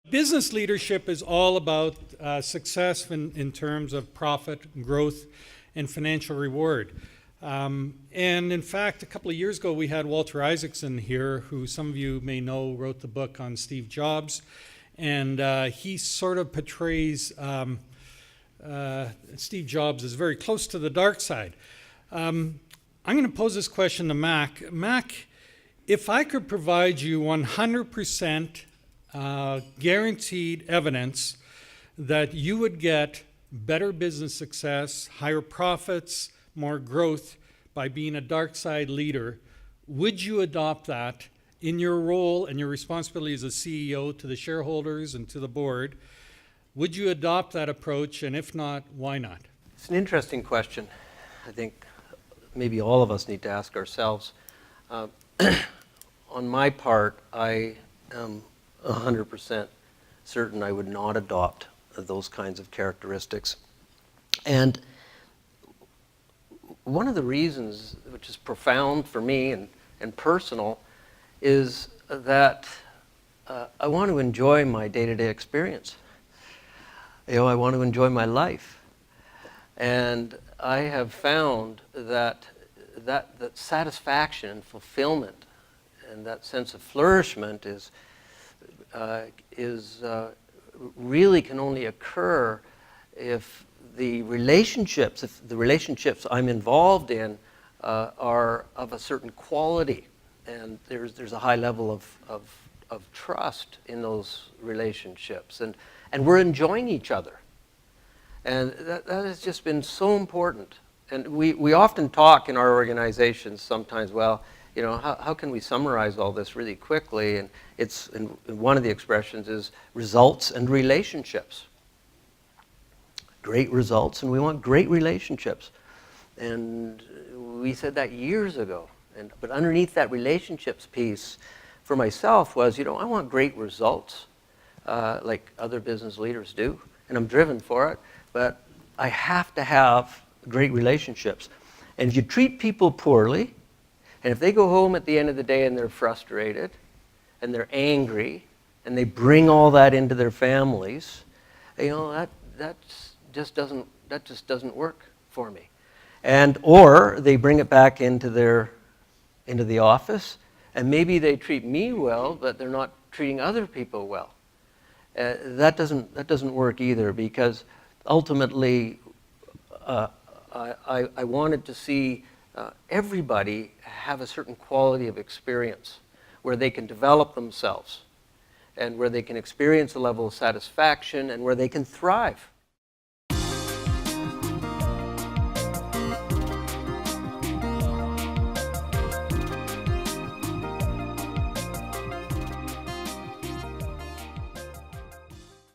Business leadership is all about success in terms of profit, growth, and financial reward. And in fact, a couple of years ago, we had Walter Isaacson here, who some of you may know wrote the book on Steve Jobs. And he sort of portrays Steve Jobs as very close to the dark side. I'm going to pose this question to Mac. Mac, if I could provide you 100% guaranteed evidence that you would get better business success, higher profits, more growth by being a dark side leader, would you adopt that in your role and your responsibility as a CEO to the shareholders and to the board? Would you adopt that approach, and if not, why not? It's an interesting question. I think maybe all of us need to ask ourselves. On my part, I am 100% certain I would not adopt those kinds of characteristics. And one of the reasons, which is profound for me and personal, is that I want to enjoy my day-to-day experience. I want to enjoy my life. And I have found that satisfaction and fulfillment and that sense of flourishment really can only occur if the relationships I'm involved in are of a certain quality, and there's a high level of trust in those relationships, and we're enjoying each other, and that has just been so important. And we often talk in our organizations sometimes, well, how can we summarize all this really quickly? And one of the expressions is results and relationships. Great results, and we want great relationships. And we said that years ago. But underneath that relationships piece, for myself, was, I want great results, like other business leaders do, and I'm driven for it. But I have to have great relationships. And if you treat people poorly, and if they go home at the end of the day and they're frustrated, and they're angry, and they bring all that into their families, that just doesn't work for me. Or they bring it back into the office, and maybe they treat me well, but they're not treating other people well. That doesn't work either, because ultimately, I wanted to see everybody have a certain quality of experience where they can develop themselves and where they can experience a level of satisfaction and where they can thrive.